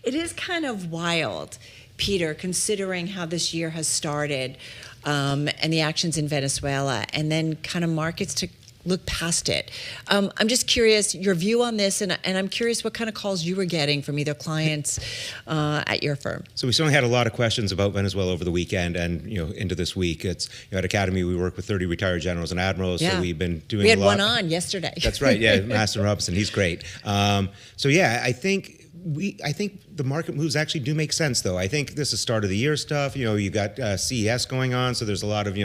It is kind of wild, Peter, considering how this year has started, and the actions in Venezuela, and then kind of markets to look past it. I'm just curious your view on this, and I'm curious what kind of calls you were getting from either clients at your firm. So we certainly had a lot of questions about Venezuela over the weekend and into this week. It's at Academy we work with 30 retired generals and admirals, so we've been doing. We had a lot. one on yesterday. That's right. Yeah, Master Robinson, he's great. So yeah, I think the market moves actually do make sense, though. I think this is start of the year stuff. You got CES going on, so there's a lot of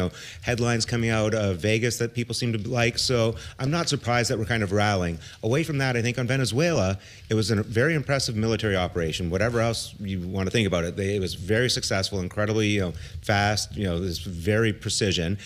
headlines coming out of Vegas that people seem to like. So I'm not surprised that we're kind of rallying. Away from that, I think on Venezuela, it was a very impressive military operation. Whatever else you want to think about it, it was very successful, incredibly fast. This very precision.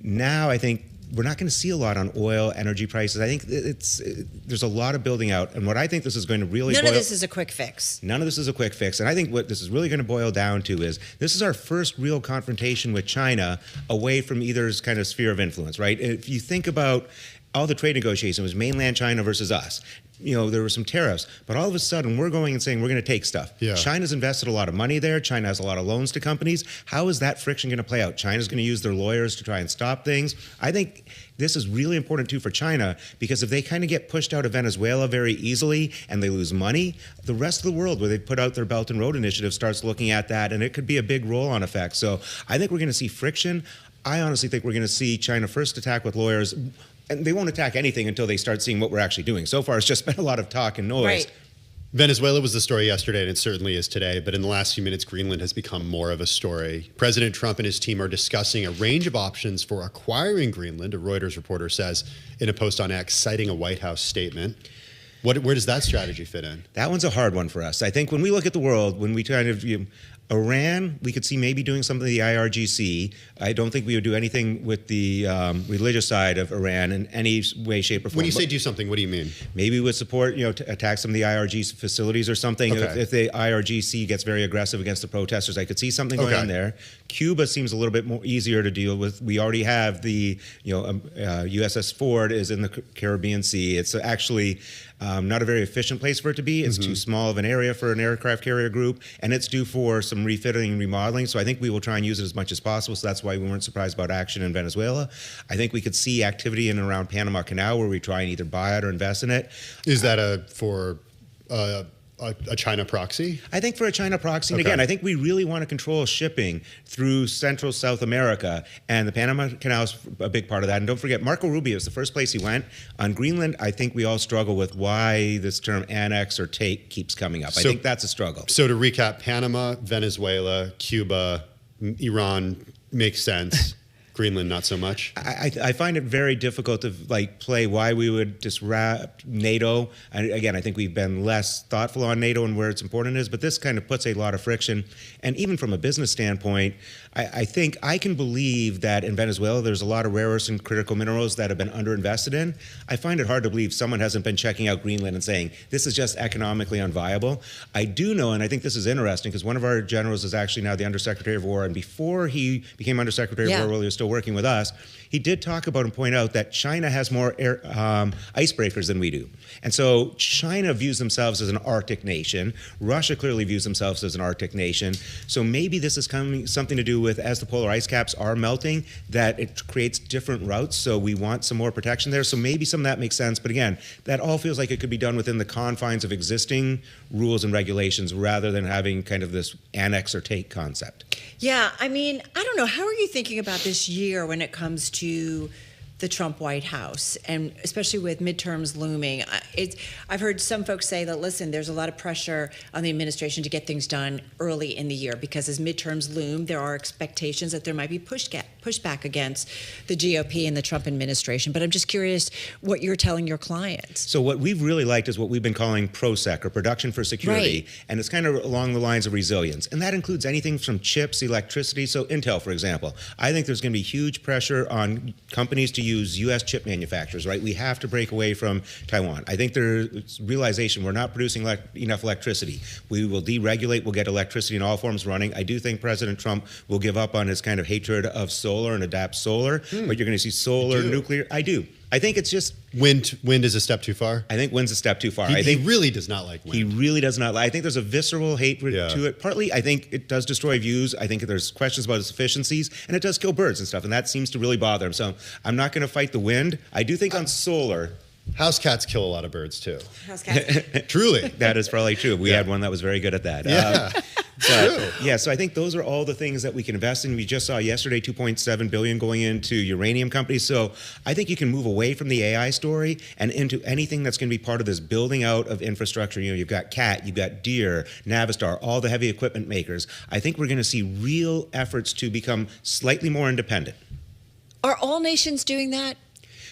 Now I think we're not going to see a lot on oil, energy prices. I think there's a lot of building out. And what I think this is going to really None of this is a quick fix. None of this is a quick fix. And I think what this is really going to boil down to is this is our first real confrontation with China away from either's kind of sphere of influence, right? If you think about all the trade negotiations, it was mainland China versus us. There were some tariffs, but all of a sudden we're going and saying we're going to take stuff. Yeah. China's invested a lot of money there. China has a lot of loans to companies. How is that friction going to play out? China's going to use their lawyers to try and stop things. I think this is really important too for China, because if they kind of get pushed out of Venezuela very easily and they lose money, the rest of the world where they put out their Belt and Road Initiative starts looking at that, and it could be a big roll-on effect. So I think we're going to see friction. I honestly think we're going to see China first attack with lawyers. And they won't attack anything until they start seeing what we're actually doing. So far, it's just been a lot of talk and noise. Right. Venezuela was the story yesterday, and it certainly is today. But in the last few minutes, Greenland has become more of a story. President Trump and his team are discussing a range of options for acquiring Greenland, a Reuters reporter says in a post on X, citing a White House statement. Where does that strategy fit in? That one's a hard one for us. I think when we look at the world, when we kind of Iran, we could see maybe doing something with the IRGC. I don't think we would do anything with the religious side of Iran in any way, shape, or form. When you say do something, what do you mean? Maybe we would support, to attack some of the IRGC facilities or something. Okay. If the IRGC gets very aggressive against the protesters, I could see something going on there. Cuba seems a little bit more easier to deal with. We already have the, USS Ford is in the Caribbean Sea. It's actually not a very efficient place for it to be. It's too small of an area for an aircraft carrier group, and it's due for some refitting and remodeling. So I think we will try and use it as much as possible. So that's why we weren't surprised about action in Venezuela. I think we could see activity in and around Panama Canal where we try and either buy it or invest in it. Is that for a China proxy? I think for a China proxy, and again, I think we really want to control shipping through Central South America, and the Panama Canal is a big part of that. And don't forget, Marco Rubio is the first place he went. On Greenland, I think we all struggle with why this term annex or take keeps coming up. I think that's a struggle. So to recap, Panama, Venezuela, Cuba, Iran makes sense. Greenland, not so much. I find it very difficult to play why we would disrupt NATO. And again, I think we've been less thoughtful on NATO and where its important is, but this kind of puts a lot of friction. And even from a business standpoint, I think I can believe that in Venezuela, there's a lot of rare earths and critical minerals that have been underinvested in. I find it hard to believe someone hasn't been checking out Greenland and saying, this is just economically unviable. I do know, and I think this is interesting, because one of our generals is actually now the Undersecretary of War, and before he became Undersecretary of War, while he was still working with us, he did talk about and point out that China has more icebreakers than we do. And so China views themselves as an Arctic nation. Russia clearly views themselves as an Arctic nation. So maybe this is something to do with, as the polar ice caps are melting, that it creates different routes. So we want some more protection there. So maybe some of that makes sense. But again, that all feels like it could be done within the confines of existing rules and regulations rather than having kind of this annex or take concept. Yeah, I mean, I don't know. How are you thinking about this year when it comes to the Trump White House, and especially with midterms looming? I've heard some folks say that, listen, there's a lot of pressure on the administration to get things done early in the year because as midterms loom, there are expectations that there might be pushback against the GOP and the Trump administration. But I'm just curious what you're telling your clients. So what we've really liked is what we've been calling PROSEC, or Production for Security. Right. And it's kind of along the lines of resilience. And that includes anything from chips, electricity. So Intel, for example, I think there's going to be huge pressure on companies to use U.S. chip manufacturers, right? We have to break away from Taiwan. I think there's realization we're not producing enough electricity. We will deregulate, we'll get electricity in all forms running. I do think President Trump will give up on his kind of hatred of solar and adapt solar, but you're going to see solar, nuclear. I do. I think it's just Wind is a step too far. I think wind's a step too far. He I think really does not like wind. he really does not. I think there's a visceral hatred Yeah. to it. Partly, I think it does destroy views. I think there's questions about its efficiencies, and it does kill birds and stuff, and that seems to really bother him. So I'm not going to fight the wind. I do think on solar, House cats kill a lot of birds too. House cats. Truly. that is probably true. We had one that was very good at that. Yeah. Yeah, so I think those are all the things that we can invest in. We just saw yesterday 2.7 billion going into uranium companies. So I think you can move away from the AI story and into anything that's going to be part of this building out of infrastructure. You know, you've got CAT, you've got Deere, Navistar, all the heavy equipment makers. I think we're going to see real efforts to become slightly more independent. Are all nations doing that?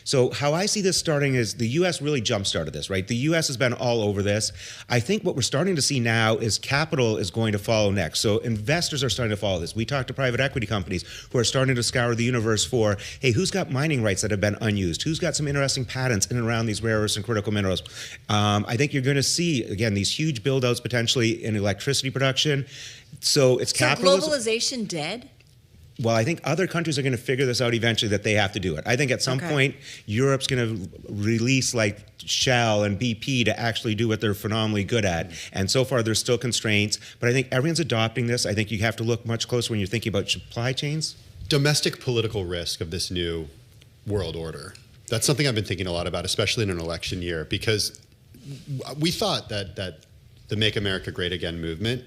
So how I see this starting is the U.S. really jump-started this, right? The U.S. has been all over this. I think what we're starting to see now is capital is going to follow next. So investors are starting to follow this. We talk to private equity companies who are starting to scour the universe for, hey, who's got mining rights that have been unused? Who's got some interesting patents in and around these rare earths and critical minerals? I think you're going to see, again, these huge build-outs potentially in electricity production. So it's capitalism. Globalization dead? Well, I think other countries are going to figure this out eventually that they have to do it. I think at some point, Europe's going to release like Shell and BP to actually do what they're phenomenally good at. And so far, there's still constraints. But I think everyone's adopting this. I think you have to look much closer when you're thinking about supply chains. Domestic political risk of this new world order. That's something I've been thinking a lot about, especially in an election year, because we thought that the Make America Great Again movement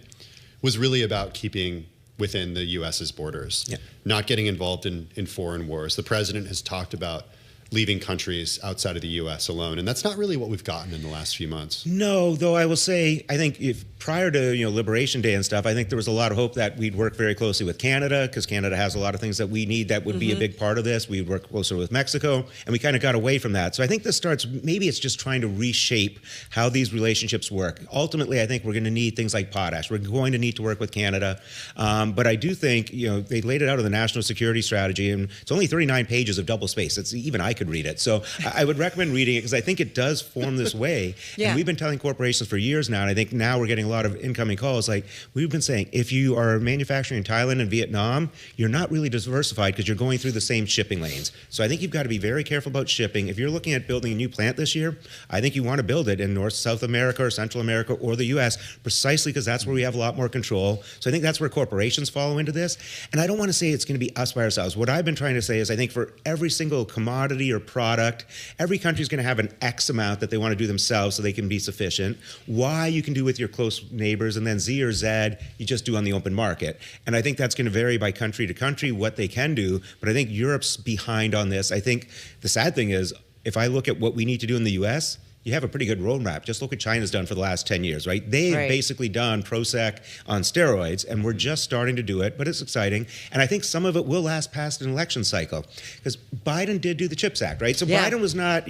was really about keeping within the U.S.'s borders, not getting involved in foreign wars. The president has talked about leaving countries outside of the U.S. alone, and that's not really what we've gotten in the last few months. No, though I will say, I think if prior to Liberation Day and stuff, I think there was a lot of hope that we'd work very closely with Canada, because Canada has a lot of things that we need that would be a big part of this. We'd work closer with Mexico, and we kind of got away from that. So I think this starts, maybe it's just trying to reshape how these relationships work. Ultimately, I think we're going to need things like potash. We're going to need to work with Canada. But I do think, they laid it out in the National Security Strategy, and it's only 39 pages of double space. It's even I could read it. So I would recommend reading it because I think it does form this way. And we've been telling corporations for years now, and I think now we're getting a lot of incoming calls. Like we've been saying, if you are manufacturing in Thailand and Vietnam, you're not really diversified because you're going through the same shipping lanes. So I think you've got to be very careful about shipping. If you're looking at building a new plant this year, I think you want to build it in North, South America or Central America or the U.S. precisely because that's where we have a lot more control. So I think that's where corporations follow into this. And I don't want to say it's going to be us by ourselves. What I've been trying to say is I think for every single commodity or product, every country is going to have an X amount that they want to do themselves so they can be sufficient. Y you can do with your close neighbors, and then Z or Z you just do on the open market. And I think that's going to vary by country to country what they can do. But I think Europe's behind on this. I think the sad thing is, if I look at what we need to do in the U.S., you have a pretty good roadmap. Just look what China's done for the last 10 years, right? They've basically done Prozac on steroids, and we're just starting to do it, but it's exciting. And I think some of it will last past an election cycle, because Biden did do the CHIPS Act, right? So Biden was not,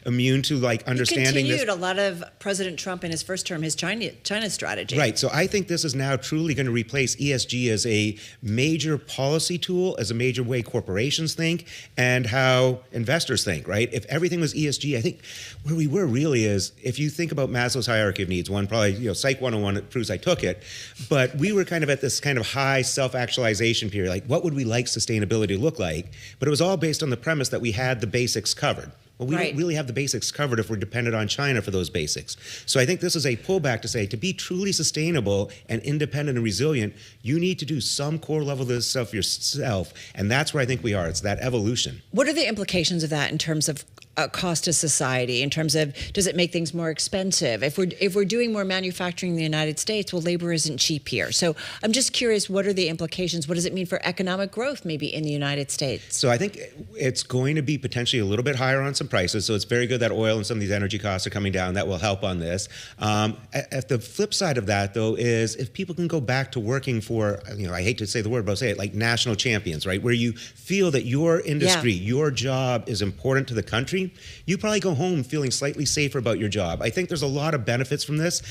immune to like understanding he this. continued a lot of President Trump in his first term, his China strategy. Right. So I think this is now truly going to replace ESG as a major policy tool, as a major way corporations think, and how investors think, right? If everything was ESG, I think where we were really is, if you think about Maslow's hierarchy of needs, one probably, Psych 101, it proves I took it, but we were kind of at this kind of high self-actualization period, like what would we like sustainability to look like? But it was all based on the premise that we had the basics covered. Well, we don't really have the basics covered if we're dependent on China for those basics. So I think this is a pullback to say, to be truly sustainable and independent and resilient, you need to do some core level of this stuff yourself. And that's where I think we are. It's that evolution. What are the implications of that in terms of cost to society, in terms of, does it make things more expensive? If we're doing more manufacturing in the United States, well, labor isn't cheap here. So I'm just curious, what are the implications? What does it mean for economic growth maybe in the United States? So I think it's going to be potentially a little bit higher on some prices. So it's very good that oil and some of these energy costs are coming down. That will help on this. At the flip side of that, though, is if people can go back to working for, I hate to say the word, but I'll say it, like national champions, right? Where you feel that your industry, your job is important to the country, you probably go home feeling slightly safer about your job. I think there's a lot of benefits from this.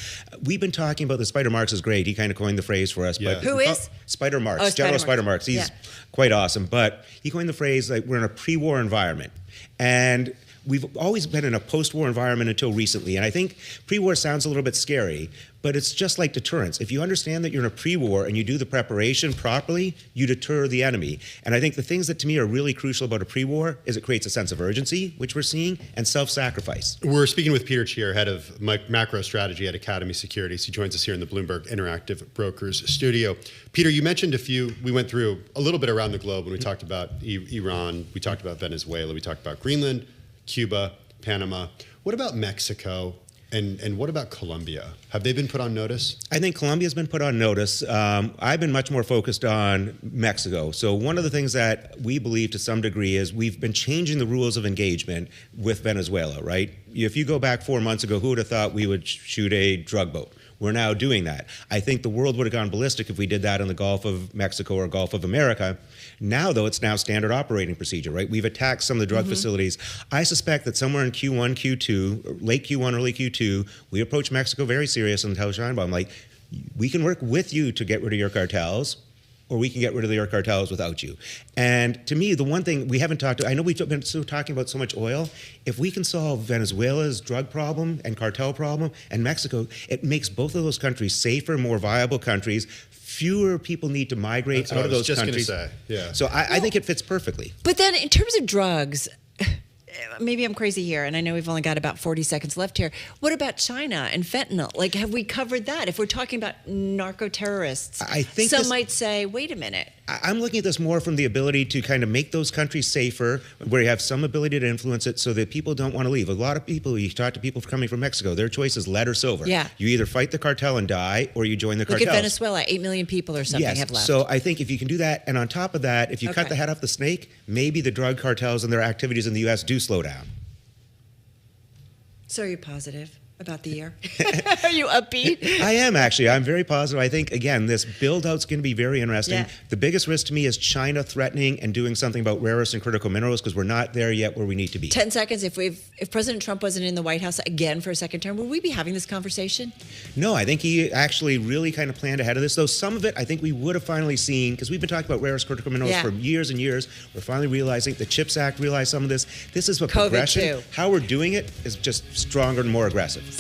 We've been talking about the Spider Marks is great. He kind of coined the phrase for us. Yeah. But who is? Spider Marks, Oh, General Spider Marks. He's quite awesome. But he coined the phrase like we're in a pre-war environment. And we've always been in a post-war environment until recently. And I think pre-war sounds a little bit scary, but it's just like deterrence. If you understand that you're in a pre-war and you do the preparation properly, you deter the enemy. And I think the things that to me are really crucial about a pre-war is it creates a sense of urgency, which we're seeing, and self-sacrifice. We're speaking with Peter Cheer, head of macro strategy at Academy Securities. He joins us here in the Bloomberg Interactive Brokers studio. Peter, you mentioned we went through a little bit around the globe when we talked about Iran, we talked about Venezuela, we talked about Greenland, Cuba, Panama. What about Mexico? And what about Colombia? Have they been put on notice? I think Colombia's been put on notice. I've been much more focused on Mexico. So one of the things that we believe to some degree is we've been changing the rules of engagement with Venezuela, right? If you go back 4 months ago, who would have thought we would shoot a drug boat? We're now doing that. I think the world would have gone ballistic if we did that in the Gulf of Mexico or Gulf of America. Now, though, it's now standard operating procedure, right? We've attacked some of the drug facilities. I suspect that somewhere in Q1, Q2, late Q1, early Q2, we approach Mexico very serious and tell Sheinbaum, like, we can work with you to get rid of your cartels, or we can get rid of your cartels without you. And to me, the one thing we haven't talked to, I know we've been talking about so much oil. If we can solve Venezuela's drug problem and cartel problem and Mexico, it makes both of those countries safer, more viable countries. Fewer people need to migrate out of those countries. Say. Yeah. So I think it fits perfectly. But then in terms of drugs, maybe I'm crazy here, and I know we've only got about 40 seconds left here. What about China and fentanyl? Like, have we covered that? If we're talking about narco-terrorists, I think some might say, wait a minute. I'm looking at this more from the ability to kind of make those countries safer, where you have some ability to influence it so that people don't want to leave. A lot of people, you talk to people coming from Mexico, their choice is lead or silver. Yeah. You either fight the cartel and die, or you join the Look cartels. at Venezuela, 8 million people or something have left. So I think if you can do that, and on top of that, if you cut the head off the snake, maybe the drug cartels and their activities in the U.S. do slow down. So are you positive about the year? Are you upbeat? I am, actually. I'm very positive. I think, again, this build-out's going to be very interesting. Yeah. The biggest risk to me is China threatening and doing something about rare earths and critical minerals, because we're not there yet where we need to be. 10 seconds. If President Trump wasn't in the White House again for a second term, would we be having this conversation? No, I think he actually really kind of planned ahead of this. Though some of it, I think we would have finally seen, because we've been talking about rare earths, critical minerals for years and years. We're finally realizing the CHIPS Act realized some of this. This is what COVID progression. too. How we're doing it is just stronger and more aggressive.